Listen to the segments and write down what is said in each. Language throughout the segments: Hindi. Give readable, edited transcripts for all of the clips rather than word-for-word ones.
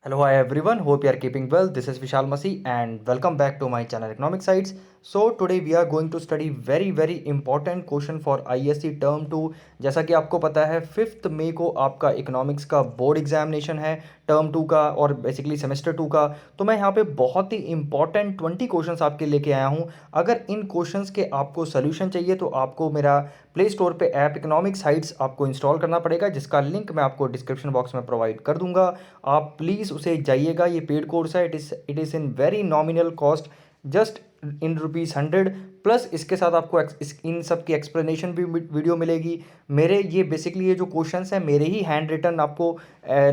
Hello, hi everyone. Hope you are keeping well. This is Vishal Masi and welcome back to my channel Economic Sites. So today we are going to study very important question for ISC term 2. जैसा कि आपको पता है 5 मई को आपका इकोनॉमिक्स का बोर्ड एग्जामिनेशन है टर्म 2 का और बेसिकली सेमेस्टर 2 का। तो मैं यहाँ पे बहुत ही इंपॉर्टेंट 20 क्वेश्चंस आपके लेके आया हूँ। अगर इन क्वेश्चंस के आपको सोल्यूशन चाहिए तो आपको मेरा प्ले स्टोर पे ऐप इकोनॉमिक साइट्स आपको इंस्टॉल करना पड़ेगा, जिसका लिंक मैं आपको डिस्क्रिप्शन बॉक्स में प्रोवाइड कर दूंगा। आप प्लीज़ उसे जाइएगा। ये पेड कोर्स है। It is in very nominal cost, just in ₹100 plus इसके साथ आपको इन सब की एक्सप्लेनेशन भी वीडियो मिलेगी। मेरे ये बेसिकली ये जो क्वेश्चंस हैं मेरे ही हैंड रिटन आपको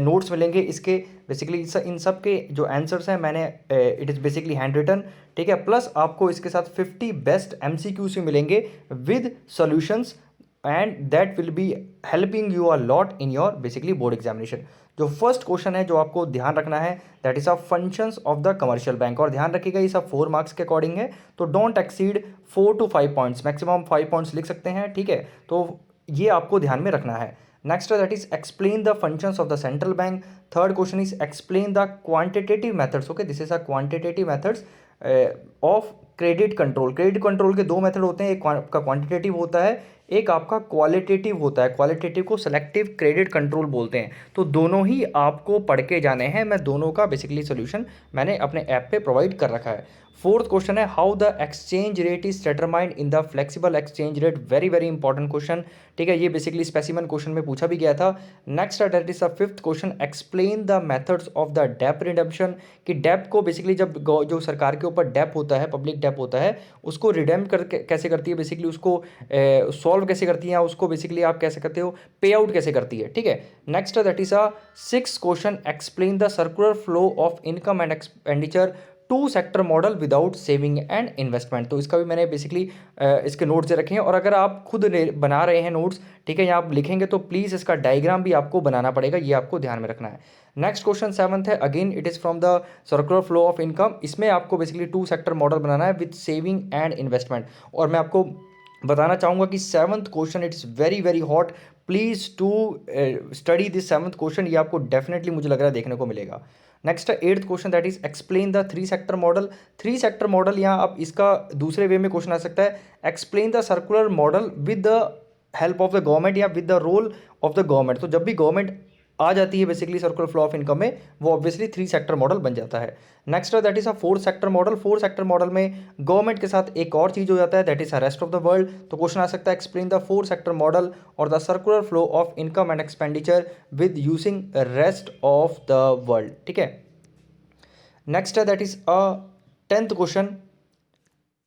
नोट्स मिलेंगे इसके। बेसिकली इन सब के जो आंसर्स हैं मैंने it is basically hand written, ठीक है। प्लस आपको इसके साथ 50 बेस्ट MCQs भी मिलेंगे with solutions and that will be helping you a lot in your basically board examination. जो फर्स्ट क्वेश्चन है जो आपको ध्यान रखना है that is a functions of the commercial bank, और ध्यान रखिएगा ये सब 4 मार्क्स के अकॉर्डिंग है, तो don't exceed 4 to 5 points, maximum 5 points लिख सकते हैं, ठीक है। तो ये आपको ध्यान में रखना है। Next that is explain the functions of the central bank. Third question is explain the quantitative methods. Okay, this is a quantitative methods of credit control. Credit control के 2 मेथड होते हैं, एक आपका क्वांटिटेटिव होता है, एक आपका क्वालिटेटिव होता है। क्वालिटेटिव को सेलेक्टिव क्रेडिट कंट्रोल बोलते हैं। तो दोनों ही आपको पढ़ के जाने हैं। मैं दोनों का बेसिकली सोल्यूशन मैंने अपने ऐप पे प्रोवाइड कर रखा है। फोर्थ क्वेश्चन है how the exchange rate is determined in the flexible exchange rate. Very important question, ठीक है। ये बेसिकली स्पेसिमन क्वेश्चन में पूछा भी गया था। Next that is the fifth question explain the methods of the debt redemption. कि डेप को बेसिकली जब जो सरकार के ऊपर डेप होता है, पब्लिक डेप होता है, उसको रिडेम कर कैसे करती है, बेसिकली उसको सॉल्व कैसे करती है, उसको बेसिकली आप कैसे करते हो पे आउट कैसे करती है, ठीक है। Next that is a six question explain the circular flow of income and expenditure two sector model without saving and investment. तो इसका भी मैंने बेसिकली इसके नोट्स दे रखे हैं, और अगर आप खुद बना रहे हैं नोट्स, ठीक है, या आप लिखेंगे तो प्लीज़ इसका डायग्राम भी आपको बनाना पड़ेगा, ये आपको ध्यान में रखना है। नेक्स्ट क्वेश्चन 7th है, again it is from the circular flow of income. इसमें आपको बेसिकली 2 सेक्टर मॉडल बनाना है विद सेविंग एंड इन्वेस्टमेंट। और मैं आपको बताना चाहूँगा कि 7th question it is very hot. Please to study this 7th question, ये आपको डेफिनेटली मुझे लग रहा है देखने को मिलेगा। नेक्स्ट है 8th question that is explain the 3 sector model. 3 sector model यहाँ अब इसका दूसरे वे में क्वेश्चन आ सकता है, explain the circular model with the help of the government या with the role of the government. तो जब भी गवर्नमेंट आ जाती है basically circular flow of income में, वो ऑब्वियसली 3 सेक्टर मॉडल बन जाता है। Next that is a 4 sector model. 4 sector model में गवर्नमेंट के साथ एक और चीज हो जाता है that is a rest of the world. तो क्वेश्चन आ सकता है एक्सप्लेन द 4 सेक्टर मॉडल और the circular flow of income and expenditure with using rest of the world, ठीक है। नेक्स्ट है that is a 10th question,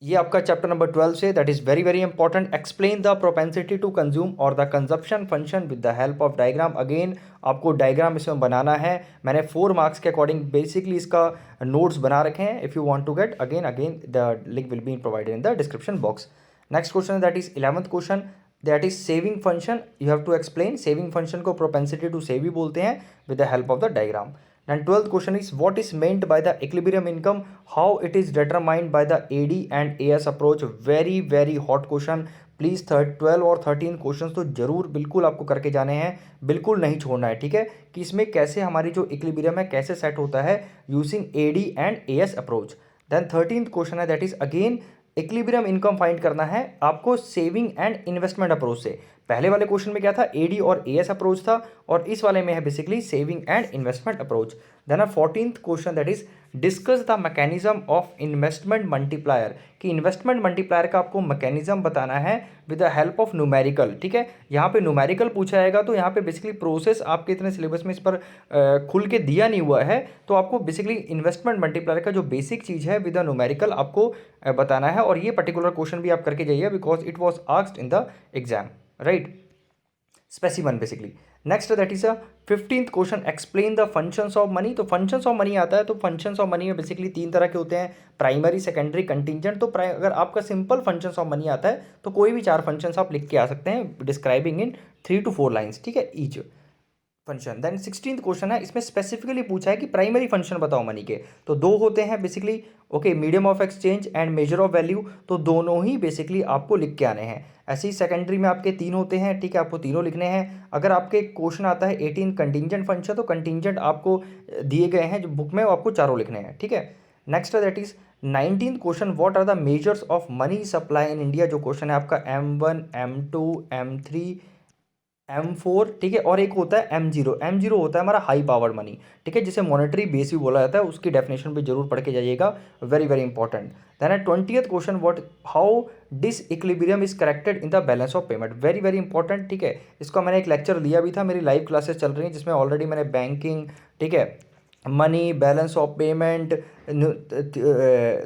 ये आपका चैप्टर नंबर 12 से, that is very important. Explain the propensity to consume और the consumption function with the help of diagram. Again आपको डायग्राम इसमें बनाना है। मैंने 4 मार्क्स के अकॉर्डिंग बेसिकली इसका नोट्स बना रखे हैं। If you want to get again the link will be provided in the description box. Next question that is 11th question, that is saving function. You have to explain saving function को प्रोपेंसिटी टू सेव भी बोलते हैं with the help of the diagram. And 12th question is what is meant by the equilibrium income, how it is determined by the AD and AS approach। very hot question। Please 12 और 13 क्वेश्चन तो जरूर बिल्कुल आपको करके जाने हैं, बिल्कुल नहीं छोड़ना है, ठीक है, कि इसमें कैसे हमारी जो इक्विलिब्रियम है कैसे सेट होता है using AD and AS approach. Then 13th question है that is again equilibrium income find करना है आपको सेविंग एंड इन्वेस्टमेंट अप्रोच से। पहले वाले क्वेश्चन में क्या था, AD और AS अप्रोच था, और इस वाले में है basically saving and investment approach. Then 14th question that is discuss the mechanism of investment multiplier. कि इन्वेस्टमेंट मल्टीप्लायर का आपको मैकेनिज्म बताना है with the help of numerical, ठीक है। यहाँ पे न्यूमेरिकल पूछा जाएगा, तो यहाँ पे बेसिकली प्रोसेस आपके इतने सिलेबस में इस पर खुल के दिया नहीं हुआ है, तो आपको बेसिकली इन्वेस्टमेंट मल्टीप्लायर का जो बेसिक चीज़ है विद द न्यूमेरिकल आपको बताना है। और ये पर्टिकुलर क्वेश्चन भी आप करके जाइए because it was asked in the exam, right, specimen basically. Next that is a 15th question explain the functions of money. तो फंक्शंस ऑफ मनी आता है, तो फंक्शंस ऑफ मनी में बेसिकली 3 तरह के होते हैं, प्राइमरी, सेकेंडरी, कंटिंजेंट। तो अगर आपका सिंपल फंक्शंस ऑफ मनी आता है तो कोई भी 4 फंक्शंस आप लिख के आ सकते हैं डिस्क्राइबिंग इन 3 to 4 लाइन्स, ठीक है, each function. Then 16th question है, इसमें स्पेसिफिकली पूछा है कि प्राइमरी फंक्शन बताओ मनी के। तो 2 होते हैं basically, okay, medium of exchange and measure of value. तो दोनों ही बेसिकली आपको लिख के आने हैं। ऐसे ही सेकेंडरी में आपके 3 होते हैं, ठीक है, आपको तीनों लिखने हैं। अगर आपके क्वेश्चन आता है 18 कंटिंजेंट फंक्शन, तो कंटिंजेंट आपको दिए गए हैं जो बुक में, वो आपको चारों लिखने हैं, ठीक है। Next that is 19th question, what are the measures of money supply in India. जो क्वेश्चन है आपका M1, M2, M3, M4, ठीक है, और एक होता है M0। M0 होता है हमारा हाई पावर मनी, ठीक है, जिसे मॉनेटरी बेस भी बोला जाता है। उसकी डेफिनेशन भी जरूर पढ़ के जाइएगा, वेरी वेरी इंपॉर्टेंट। देन है 20th question, what how disequilibrium is corrected in the balance of payment. Very very important, ठीक है। इसका मैंने एक लेक्चर लिया भी था, मेरी लाइव क्लासेस चल रही हैं जिसमें ऑलरेडी मैंने बैंकिंग, ठीक है, money, balance of payment,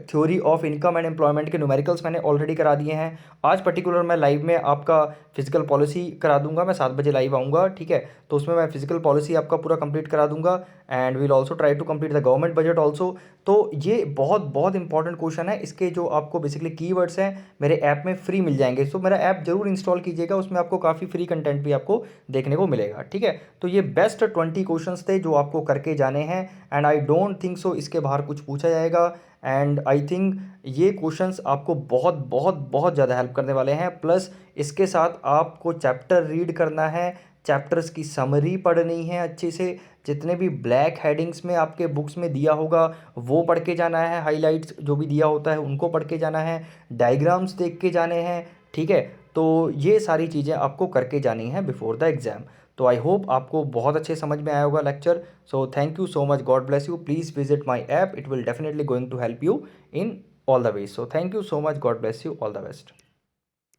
theory of income and employment के न्यूमेरिकल्स मैंने ऑलरेडी करा दिए हैं। आज पर्टिकुलर मैं लाइव में आपका फिजिकल पॉलिसी करा दूंगा, मैं 7 बजे लाइव आऊँगा, ठीक है। तो उसमें मैं फिजिकल पॉलिसी आपका पूरा कंप्लीट करा दूंगा, and will also try to complete the government budget also. तो ये बहुत बहुत इंपॉर्टेंट क्वेश्चन है। इसके जो आपको बेसिकली कीवर्ड्स हैं मेरे ऐप में फ्री मिल जाएंगे, तो मेरा ऐप जरूर इंस्टॉल कीजिएगा, उसमें आपको काफ़ी फ्री कंटेंट भी आपको देखने को मिलेगा, ठीक है। तो ये बेस्ट 20 क्वेश्चंस थे जो आपको करके जाने हैं, and I don't think so इसके बाहर कुछ पूछा जाएगा। एंड आई थिंक ये क्वेश्चंस आपको बहुत बहुत बहुत ज़्यादा हेल्प करने वाले हैं। प्लस इसके साथ आपको चैप्टर रीड करना है, चैप्टर्स की समरी पढ़नी है अच्छे से, जितने भी ब्लैक हेडिंग्स में आपके बुक्स में दिया होगा वो पढ़ के जाना है, हाइलाइट्स जो भी दिया होता है उनको पढ़ के जाना है, डायग्राम्स देख के जाने हैं, ठीक है। तो ये सारी चीज़ें आपको करके जानी है बिफोर द एग्ज़ाम। तो आई होप आपको बहुत अच्छे समझ में आया होगा lecture. So thank you so much, God bless you, please visit my app, it will definitely going to help you in all the ways. So thank you so much, god bless you, all the best.